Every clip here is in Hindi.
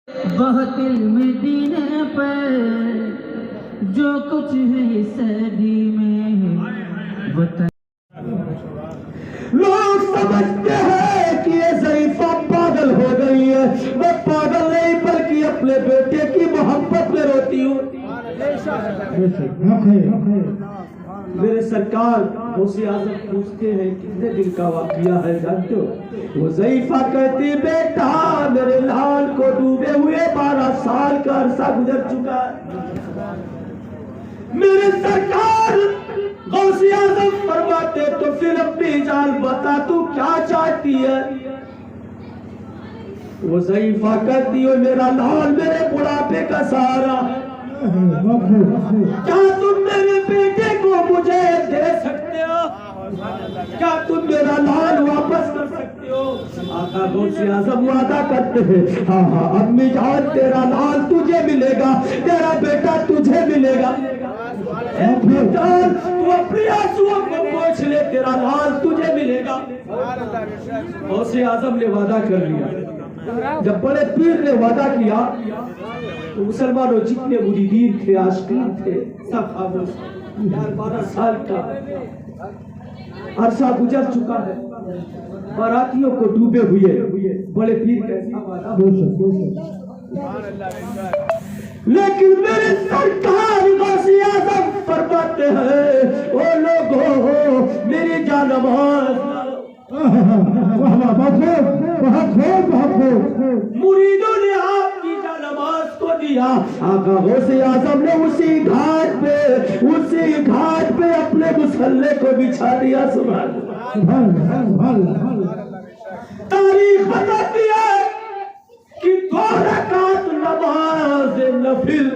बहुत में दीने पर जो कुछ है सदी में वतन। लोग समझते हैं कि ये ज़ईफ़ा पागल हो गई है। मैं पागल नहीं बल्कि अपने बेटे की मोहब्बत में रोती हूँ। मेरे सरकार गौसे आज़म पूछते हैं कितने दिन का वाक़या है जानते हो? वो ज़ईफ़ा कहती बेटा मेरे लाल को डूबे हुए 12 साल का अरसा गुजर चुका है। मेरे सरकार गौसे आज़म फरमाते तो फिर अपनी जान बता तू क्या चाहती है? वो ज़ईफ़ा कहती हो मेरा लाल मेरे बुढ़ापे का सहारा है। क्या तुम मेरे बेटे को मुझे दे सकते हो? क्या तुम मेरा लाल वापस कर सकते हो? आका गौसे आज़म वादा करते हैं हाँ हाँ अम्मी जान तेरा लाल तुझे मिलेगा, तेरा बेटा तुझे मिलेगा। जान तू अपने आंसुओं को पोंछ ले, तेरा लाल तुझे मिलेगा। गौसे आज़म ने वादा कर लिया। जब बड़े पीर ने वादा किया तो मुसलमानों जितने मुरीदीन थे आशिकीन थे सब खामोश। 12 साल का अरसा गुजर चुका है, बारातियों को डूबे हुए बड़े पीर कैसा वादा। लेकिन मेरे सरकार गौसे आज़म फरमाते हैं ओ लोगों मेरी जानमाज़ मुरीदों ने आपकी जानमाज़ को दिया। आका गौसे आज़म ने उसी घाट पे अपने मुसल्ले को बिछा दिया। सुभान तारीख बताती है कि 2 रकात नमाज नफिल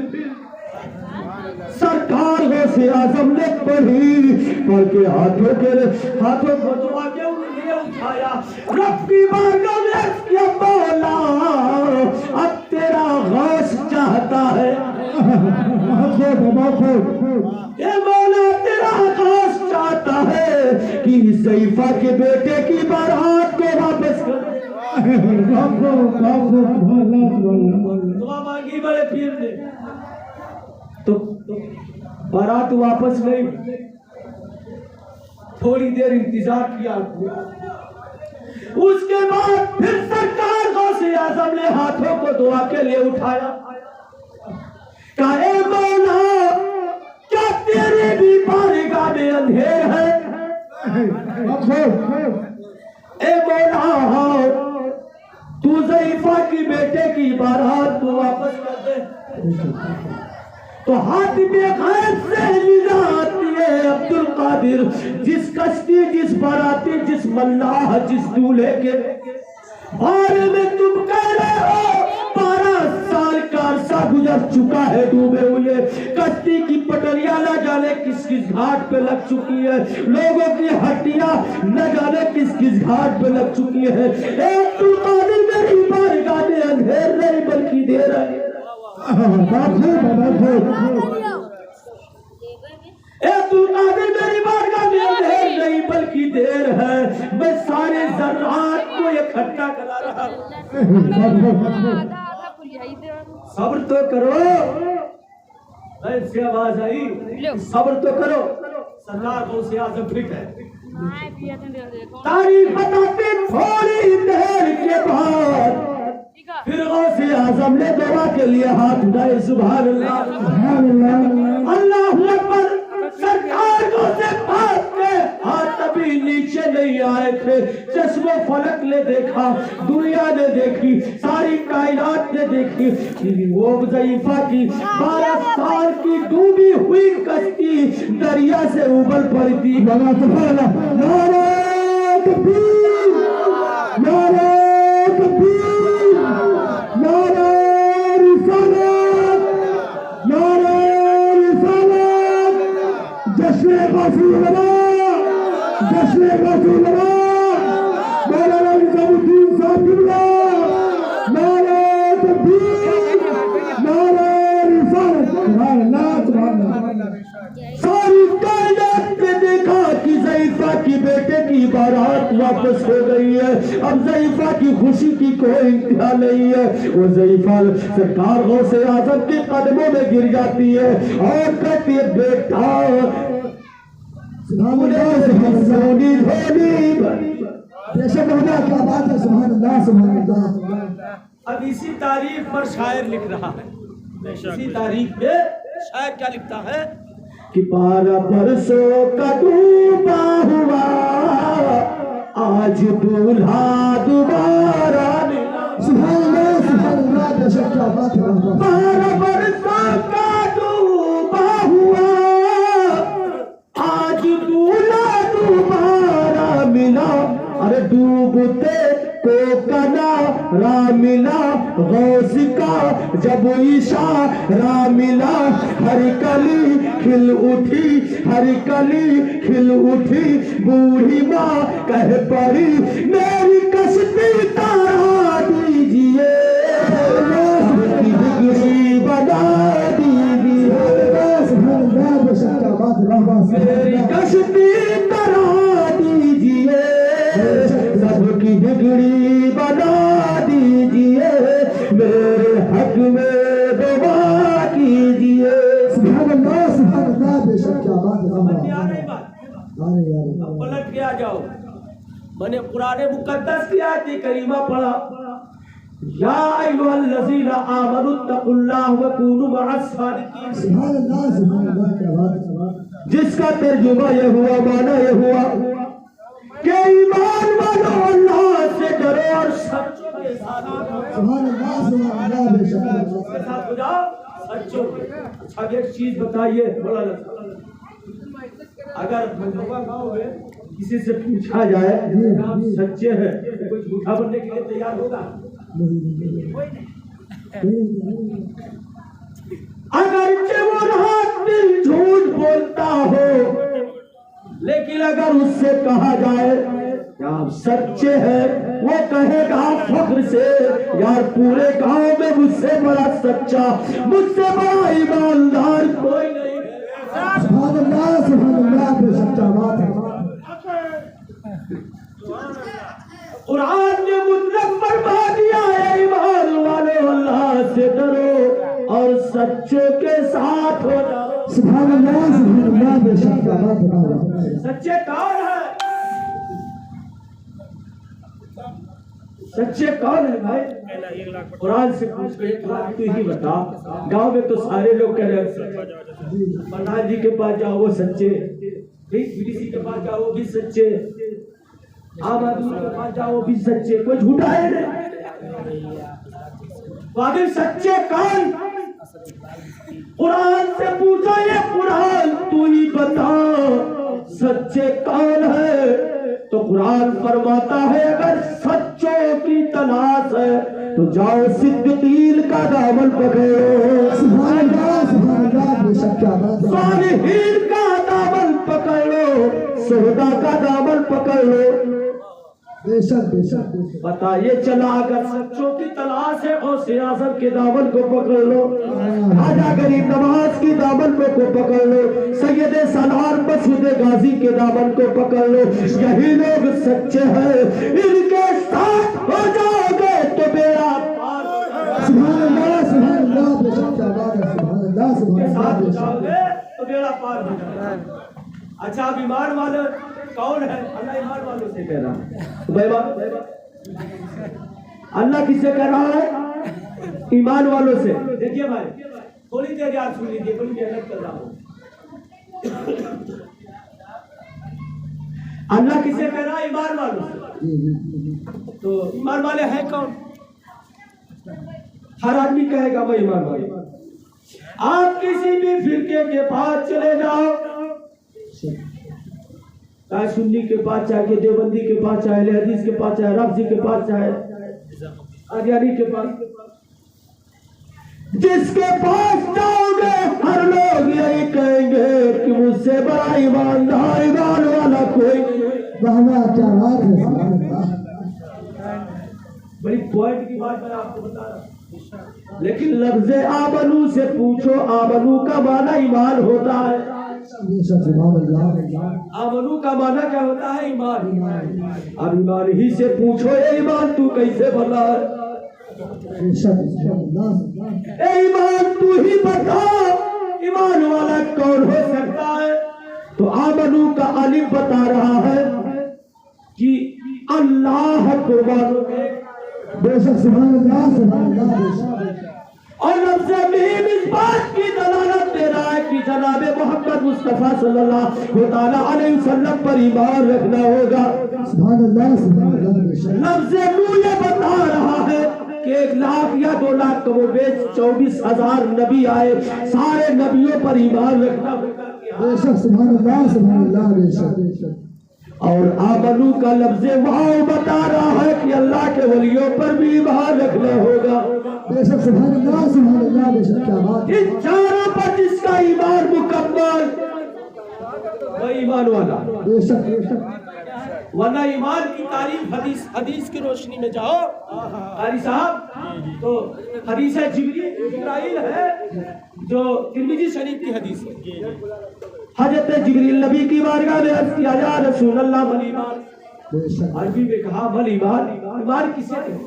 सरकार गौसे आज़म ने पढ़ के हाथों को दुआ के उन्हें उठाया। रब की बारगाह में किया मौला अब तेरा गौस चाहता है, ये मौला तेरा गौस चाहता है कि ज़ईफ़ा के बेटे की बारात को वापस कर। दुआ मांगी बड़े पीर ने तो बारात वापस नहीं। थोड़ी देर इंतजार किया, उसके बाद फिर सरकार गौसे आज़म ने हाथों को दुआ के लिए उठाया। कहे मौला क्या तेरे भी बारगाह में अंधेर है? ए मौला तू ज़ईफ़ा की बेटे की बारात को वापस कर दे। तो हाथ में गैब से निगाह आती है अब्दुल कादिर, जिस कश्ती जिस बाराती जिस मल्लाह जिस दूल्हे के बारे में तुम कह रहे हो 12 साल का अरसा गुजर चुका है डूबे हुए। कश्ती की पटरियां न जाने किस किस घाट पे लग चुकी है, लोगों की हड्डियां न जाने किस किस घाट पे लग चुकी है। अब्दुल कादिर मेरी बारगाह में अंधेर नहीं बल्कि देर है। अब्दुल कादिर मेरी बारगाह में अंधेर नहीं बल्कि देर है। मैं सारे ज़र्रात को इकट्ठा करा रहा हूँ। सब्र तो करो। ऐसी आवाज आई सब्र तो करो। सरकार गौसे आज़म फिट है। तारीख बताते थोड़ी देर के बाद फिर गौसे आज़म ने दुआ के लिए हाथ उठाए। सुभान अल्लाह अल्लाहु अकबर। सरकार गौसे पाक के हाथ अभी नीचे नहीं आए थे। चश्मो फलक ने देखा, दुनिया ने देखी, सारी कायनात ने देखी कि वो ज़ईफ़ा की 12 साल की डूबी हुई कश्ती दरिया से उबल पड़ी थी। नारे तकबीर, नारे तकबीर, नारे रिसालत, नारे रिसालत, जश्न गौसुल्लाह, जश्न गौसुल्लाह, मौलाना निज़ामुद्दीन साहब किबला, नारे तकबीर, नारे रिसालत। सुभान अल्लाह, सुभान अल्लाह। सारी कायनात ने देखा कि ज़ईफ़ा की बेटे की बारात वापस हो गई है। अब ज़ईफा की खुशी की कोई इंतहा नहीं है। वो ज़ईफा सरकार गौसे आज़म के कदमों में गिर जाती है और कहती है बेटा सोनी धोनी। बेशक होगा, क्या बात है, सुभान अल्लाह सुभान अल्लाह। अब इसी तारीख पर शायर लिख रहा है, इसी तारीख पे शायर क्या लिखता है कि 12 बरसों का डूबा हुआ आज दूल्हा दोबारा मिला। सुभान अल्लाह बेशक, क्या बात है। 12 बरसों का डूबा हुआ आज दूल्हा दोबारा मिला। अरे डूबते को कनारा मिला गौस का जब इशारा मिला। हर कली खिल उठी, हर कली खिल उठी, बूढ़ी माँ कह पड़ी मेरी कश्ती तारा दीजिए, बिगड़ी बना दीजिए, मेरी कश्ती तारा दीजिए, सबकी बिगड़ी बना दीजिए, मेरे हक में दुआ कीजिए। सुभान अल्लाह बेशक, क्या बात है। पलट के आ जाओ, मैंने कुरान मुकद्दस की आयत करीमा पढ़ा, या अय्युहल्लज़ीना आमनु तक़ुल्लाह व कूनू मअस सादिक़ीन। सुभान अल्लाह, क्या बात है। जिसका तर्जुमा ये हुआ, माना ये हुआ कि ईमान वालो अल्लाह से डरो और सच्चों के साथ हो जाओ। सुभान अल्लाह बेशक। साथ हो जाओ सच्चों के। अच्छा एक चीज बताइए, बड़ा अगर मनोबा गाँव में किसी से पूछा जाए आप सच्चे हैं तो कोई झूठा बनने के लिए तैयार होगा? अगर वो दिल झूठ बोलता हो, लेकिन अगर उससे कहा जाए कि आप सच्चे हैं, वो कहेगा फख्र से यार पूरे गांव में मुझसे बड़ा सच्चा, मुझसे बड़ा ईमानदार कोई नहीं है। सुभान अल्लाह बेशक, क्या बात है। कुरान ने मुतलक फरमा दिया है ईमान वालों अल्लाह से डरो और सच्चों के साथ हो जाओ। सुभान अल्लाह बेशक, क्या बात है। सच्चे कौन है? सच्चे कौन है भाई? कुरान से पूछ के 1 लाख तू ही बता। गांव में तो सारे लोग कह रहे हैं प्रधान जी के पास जाओ वो सच्चे, बीडीसी के पास जाओ वो भी सच्चे, आम आदमी के पास जाओ वो भी सच्चे, कोई झूठा है नहीं। आखिर सच्चे कौन? कुरान से पूछो, ये कुरान तू ही बता सच्चे कौन है? तो कुरान फरमाता है अगर सच्चों की तलाश है तो जाओ सिद्दीकीन का दामन पकड़ो, सुभान अल्लाह बेशक, क्या बात है। सालिहीन का दामन पकड़ लो, सुहदा का दामन पकड़ लो। बेशक बेशक। बताइए चला अगर सच्चों की तलाश है और सियासत के दामन को पकड़ लो, खाजा गरीब नवाज की दामन को पकड़ लो, सैयद सालार मसूद गाजी के दामन को पकड़ लो। यही लोग सच्चे हैं, इनके साथ हो जाओगे तो बेड़ा पार हो जाएगा। सुभान अल्लाह बेशक, क्या बात है। सुभान के साथ हो अल्लाह जाओगे तो बेड़ा पार हो जाएगा। अच्छा अब ईमान वाले कौन है? अल्लाह ईमान वालों से कह रहा है। अल्लाह किससे कह रहा है? ईमान वालों से। देखिए भाई थोड़ी देर याद सुन लीजिए, बड़ी मेहनत कर रहा हूँ। अल्लाह किससे कह रहा है? ईमान वालों से। तो ईमान वाले हैं कौन? हर आदमी कहेगा मैं ईमान वाले। आप किसी भी फिरके के पास चले जाओ, चाहे सुन्नी के पास, चाहे देवबंदी के पास, चाहे अहले हदीस के पास, चाहे रफ़ज़ी के पास, चाहे अदियानी के पास, जिसके पास जाओगे हर लोग यही कहेंगे कि मुझसे बड़ा ईमानदार ईमान वाला कोई नहीं। क्या बात है। सुभान अल्लाह। बड़ी पॉइंट की बात मैं आपको बता रहा हूँ। लेकिन लफ्ज़े आमनू से पूछो, आमनू का माना ईमान होता है। बेशक सुभान अल्लाह। आमनू का माना क्या होता है? ईमान। अब ईमान ही से पूछो, ये ईमान तू कैसे बना है? बेशक सुभान अल्लाह। ए ईमान तू ही बता, ईमान वाला कौन हो सकता है? तो आमनू का अलिफ बता रहा है कि अल्लाह को मानोगे। बेशक सुभान अल्लाह सुभान अल्लाह बेशक। और लफ्ज़ मीम इस बात की दलालत दे रहा है कि जनाब मोहम्मद मुस्तफा सल्लल्लाहु ताला अलैहि वसल्लम पर ईमान रखना होगा। सुभान अल्लाह बेशक। लफ्ज़ नू ये बता रहा है कि 1 लाख या 2 लाख कमो बेच 24,000 नबी आए, सारे नबियों पर ईमान रखना होगा। बेशक सुभान अल्लाह बेशक। और आमनू का लफ्ज़ वाव बता रहा है कि अल्लाह के वलियों पर भी ईमान रखना होगा। बेशक सुभान अल्लाह बेशक। क्या बात है। इन चारों पर जिसका ईमान मुकम्मल, वही ईमान वाला। बेशक वरना ईमान की तारीफ हदीस की रोशनी में जाओ कारी साहब, तो हदीस जिब्रील है जो तिरमिज़ी शरीफ की हदीस है। हजरत जिब्रील नबी की बारगाह में अर्ज़ किया, या रसूल अल्लाह मल ईमान। बेशक अरबी में कहा मल ईमान, ईमान किसे कहते हैं?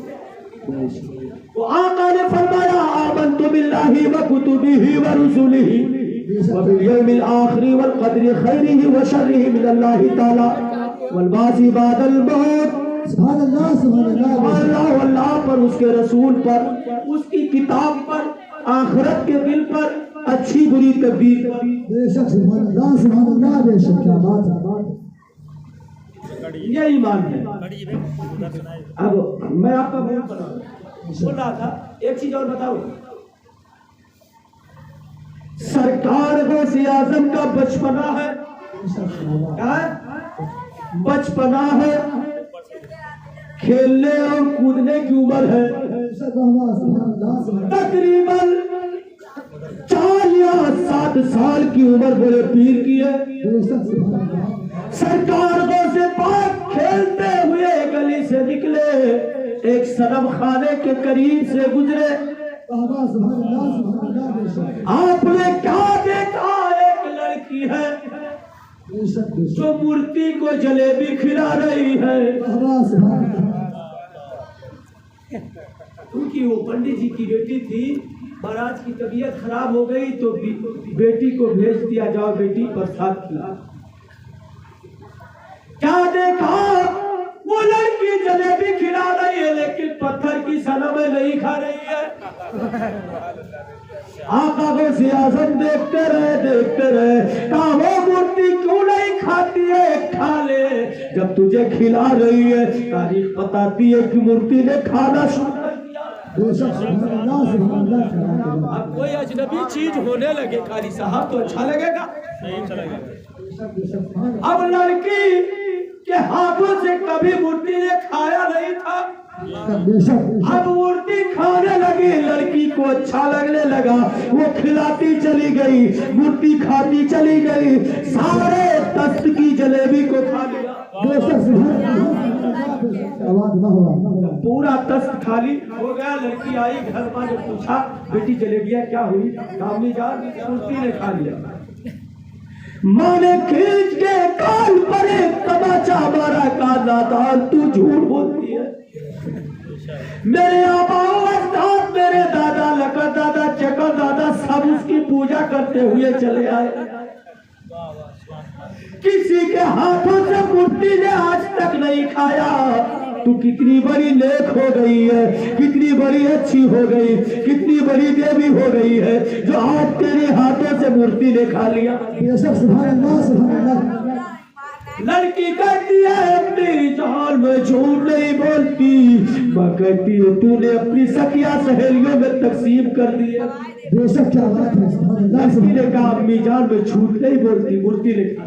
तो आका ने फरमाया आमनतु बिल्लाहि व कुतुबिही व रुसुलिही व बिल यौमिल आखिर वल क़द्रि खैरिही व शर्रिही मिनल्लाहि तआला वल बासी बादल मौत। सुभान अल्लाह अल्लाह अल्लाह पर, उसके रसूल पर, उसकी किताब पर, आखिरत के दिन पर, अच्छी बुरी तकदीर पर। बेशक सुभान अल्लाह बेशक। क्या बात है। ये ईमान है। अब मैं आपका बोल रहा था, एक चीज और बताओ। सरकार गौसे आजम का बचपना है, क्या है? बचपना है, खेलने और कूदने की उम्र है। तकरीबन 4 या 7 साल की उम्र बड़े पीर की है। सरकार से पाक खेलते हुए गली से निकले, एक सनम खाने के करीब से गुजरे। आपने क्या देखा? एक लड़की है जो मूर्ति को जलेबी खिला रही है, क्योंकि वो पंडित जी की बेटी थी। महाराज की तबीयत खराब हो गई तो बेटी को भेज दिया, जाओ बेटी प्रसाद खिला। क्या देखा? वो लड़की जलेबी खिला रही है लेकिन पत्थर की सनम नहीं खा रही है। आका गौसे आज़म देखते रहे, कहा वो मूर्ति क्यों नहीं खाती है? खा ले, जब तुझे खिला रही है। तारीख बताती है कि मूर्ति ने खाना शुरू कर दिया। अब कोई अजनबी चीज होने लगे कारी साहब तो अच्छा लगेगा। अब लड़की के हाथों से कभी मूर्ति ने खाया नहीं था, अब मूर्ति खाने लगी, लड़की को अच्छा लगने लगा, वो खिलाती चली गई, मूर्ति खाती चली गई, सारे तस्त की जलेबी को खा लिया। पूरा तस्त खाली हो गया। लड़की आई घर पर, पूछा बेटी जलेबियां क्या हुई? कामनी जान मूर्ति ने खा लिया। माँ ने खींच के कान पर एक तमाचा मारा, कहा दान तू झूठ बोलती है। मेरे आबाओ अजदाद, मेरे दादा, लकर दादा, चकर दादा सब उसकी पूजा करते हुए चले आए। किसी के हाथों से मूर्ति ने आज तक नहीं खाया। तू कितनी बड़ी नेक हो गई है, कितनी बड़ी अच्छी हो गई, कितनी बड़ी देवी हो गई है जो आज तेरे हाथों से मूर्ति ने खा लिया। लड़की कहती है अपनी जान में झूठ नहीं बोलती। मैं कहती है तूने अपनी सखिया सहेलियों में तकसीम कर दिया। बेशक क्या बात है। लड़की ने कहा अपनी जान में झूठ नहीं बोलती, मूर्ति ने खा।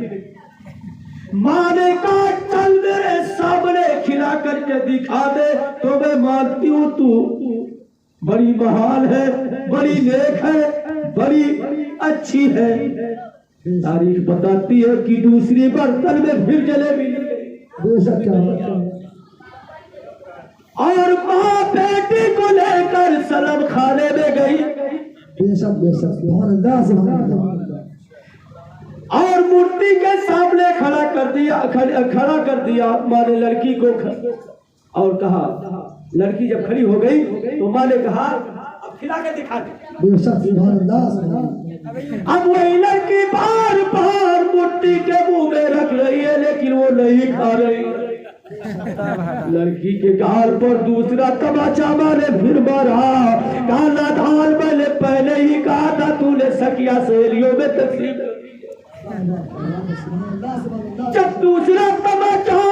माँ ने कहा चल मेरे सामने खिला करके दिखा दे तो मैं मानती हूँ तू बड़ी महान है, बड़ी नेक है, बड़ी अच्छी है। तारीख बताती है कि दूसरी बर्तन में फिर जलेबी मिल गई और माँ बेटी को लेकर सनम खाने में गई। बेशक बेशक और मूर्ति के सामने खड़ा कर दिया माँ ने लड़की को और कहा, लड़की जब खड़ी हो गई तो माँ ने कहा अब खिला के दिखा दे। अब वही लड़की बार बार मूर्ति के मुंह में रख रही है लेकिन वो नहीं खा रही। लड़की के गाल पर दूसरा तमाचा मारे फिर मारा। काला धाल मैंने पहले ही कहा था तूने सखिया सहेलियों में तकलीफ। जब दूसरा तमाचा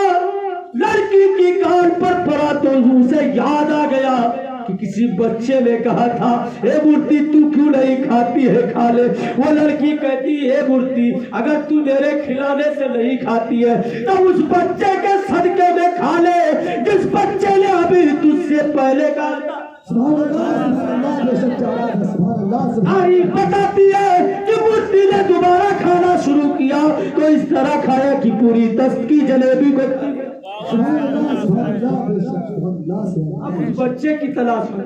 लड़की की गाल पर पड़ा तो उसे याद आ गया कि किसी बच्चे ने कहा था हे मूर्ति तू क्यों नहीं खाती है, खा ले। वो लड़की कहती है मूर्ति अगर तू मेरे खिलाने से नहीं खाती है तो उस बच्चे के सदके में खा ले जिस बच्चे ने अभी तुझसे पहले कहा था। तारीफ बताती है कि मूर्ति ने दोबारा खाना शुरू किया तो इस तरह खाया कि पूरी दस्त की जलेबी को। अब उस बच्चे की तलाश में,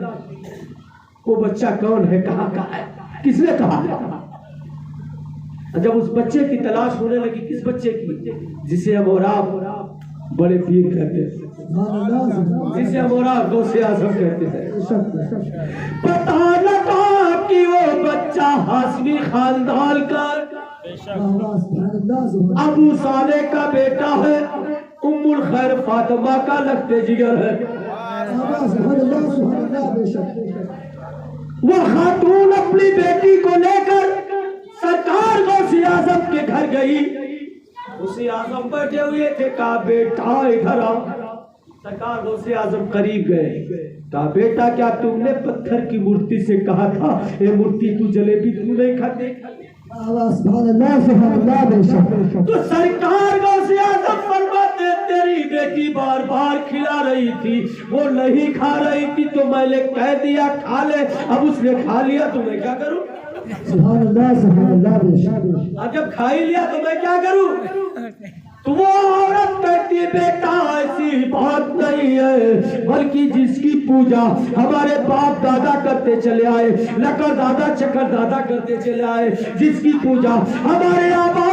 वो बच्चा कौन है, कहाँ का है, किसने कहा। जब उस बच्चे की तलाश होने लगी, किस बच्चे की, जिसे हम और आप बड़े पीर कहते हैं, जिसे हम और आप गौसे आजम कहते हैं। पता लगा कि वो बच्चा हाशमी खानदान का अबू साले का बेटा है, उम्मुल खैर फातिमा का लगते जिगर है। वो खातून अपनी बेटी को लेकर सरकार गौसे आजम के घर गई। गौसे आजम बैठे हुए थे, कहा बेटा इधर आओ। सरकार गौसे आजम करीब गए, कहा बेटा क्या तुमने पत्थर की मूर्ति से कहा था ये मूर्ति तू जलेबी तू नहीं खाते। तो सरकार गौसे आजम फरमाते तेरी बेटी बार बार खिला रही थी, वो नहीं खा रही थी तो मैंने कह दिया खा ले, अब उसने खा लिया तो मैं क्या करूं। अब जब खा ही लिया तो मैं क्या करूं। तो वो औरत कहती है बेटा ऐसी बात नहीं है, बल्कि जिसकी पूजा हमारे बाप दादा करते चले आए, लकर दादा चकर दादा करते चले आए, जिसकी पूजा हमारे आबा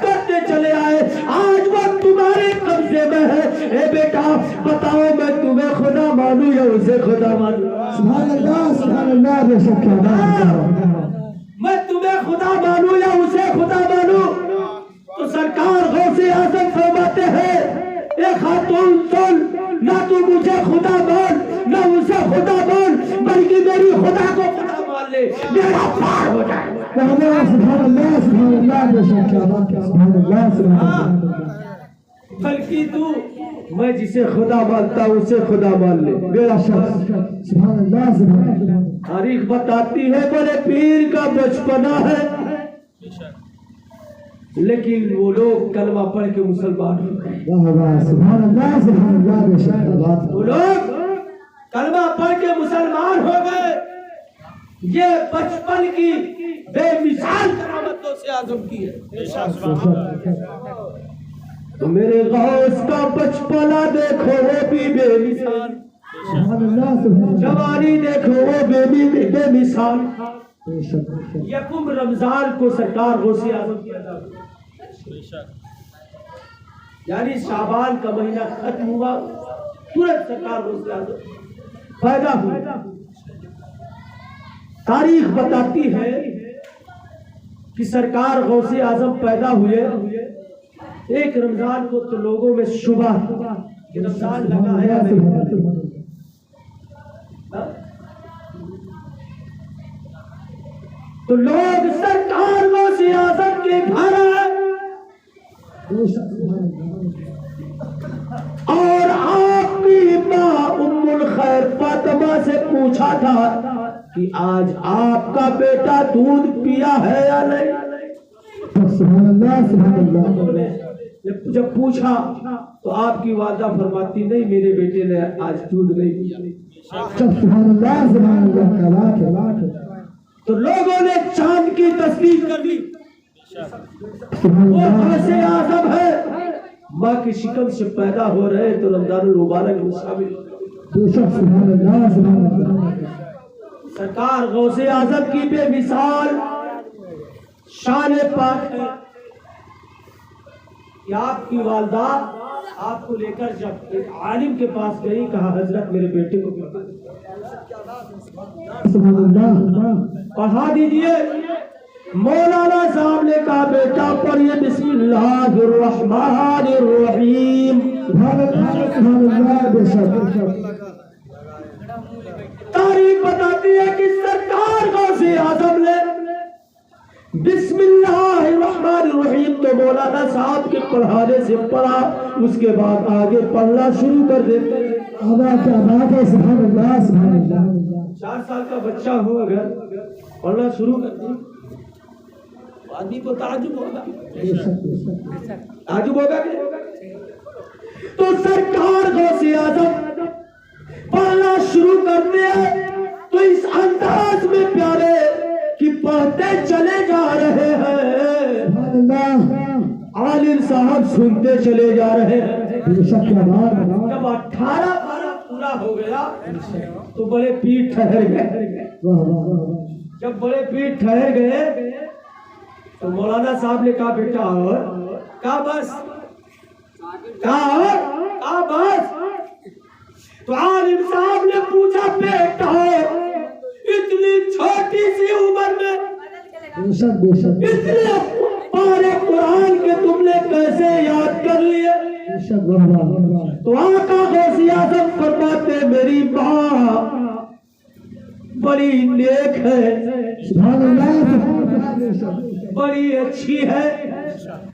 करते चले आए, आज वो तुम्हारे कब्जे में है। ए बेटा बताओ मैं तुम्हें खुदा मानूं या उसे खुदा मानूं। मैं तुम्हें खुदा मानूं या उसे खुदा मानूं। तो सरकार गौसे आजम फरमाते हैं ए खातून सुन, ना तू मुझे खुदा मान ना उसे खुदा मान, बल्कि मेरी खुदा को खुदा मान ले, मेरा पार हो जाए। बल्कि तू मैं जिसे खुदा मानता हूँ उसे खुदा मान ले, मेरा शख्स। तारीख बताती है बड़े पीर का बचपना है, लेकिन वो लोग कलमा पढ़ के मुसलमान हो गए। वो लोग कलमा पढ़ के मुसलमान हो गए। ये बचपन की बेमिसाल करामतों से आजम की है। तो मेरे गौस का बचपना देखो वो भी बेमिसाल, जवानी देखो वो बेमिसाल। यकुम रमजान को सरकार गौसे आजम किया, यानी शाबान का महीना खत्म हुआ तुरंत सरकार गौसे आजम पैदा हुए। तारीख बताती है कि सरकार गौसे आजम पैदा हुए एक रमजान को, तो लोगों में शुबा कि रमजान लगा है या नहीं। तो लोग सरकार गौसे आजम के घर आए और आपकी माँ उम्मुल खैर फातिमा से पूछा था कि आज आपका बेटा दूध पिया है या नहीं। जब पूछा तो आपकी वादा फरमाती नहीं मेरे बेटे ने आज दूध नहीं पिया। तो लोगों ने चांद की तस्दीक कर दी, वो गौसे आजम है, माँ की शिकम से पैदा हो रहे तो रमजानुल मुबारक में शामिल। सरकार गौसे आजम की बेमिसाल शान पाक है। कि आपकी वालदा आपको लेकर जब एक आलिम के पास गई, कहा हजरत मेरे बेटे को पढ़ा दीजिए। मौलाना साहब ने कहा बेटा पढ़िए बिस्मिल्लाहिर्रहमानिर्रहीम। तारीख बताती है कि सरकार गौसे आजम ने बिस्मिल्लाहिर्रहमानिर्रहीम तो मौलाना साहब के पढ़ाने से पढ़ा, उसके बाद आगे पढ़ना शुरू कर देते। क्या बात है, सुभान अल्लाह सुभान अल्लाह। 4 साल का बच्चा हो अगर पढ़ना शुरू कर दे, आदमी को ताजुब होगा, ताजुब होगा कि? तो सरकार गौसे आजम पढ़ना शुरू करते हैं तो इस अंदाज में प्यारे कि पढ़ते चले जा रहे हैं, आलिम साहब सुनते चले जा रहे हैं। जब 18 पारा पूरा हो गया तो बड़े पीर ठहर गए। जब बड़े पीर ठहर गए तो मौलाना साहब ने कहा बेटा और कहा बस, कहा बस। तो आलिम साहब ने पूछा बेटा इतनी छोटी सी उम्र में इतने पारे कुरान के तुमने कैसे याद कर लिए? तो आका गौसे आज़म फरमाते मेरी माँ बड़ी नेक है, बड़ी अच्छी है,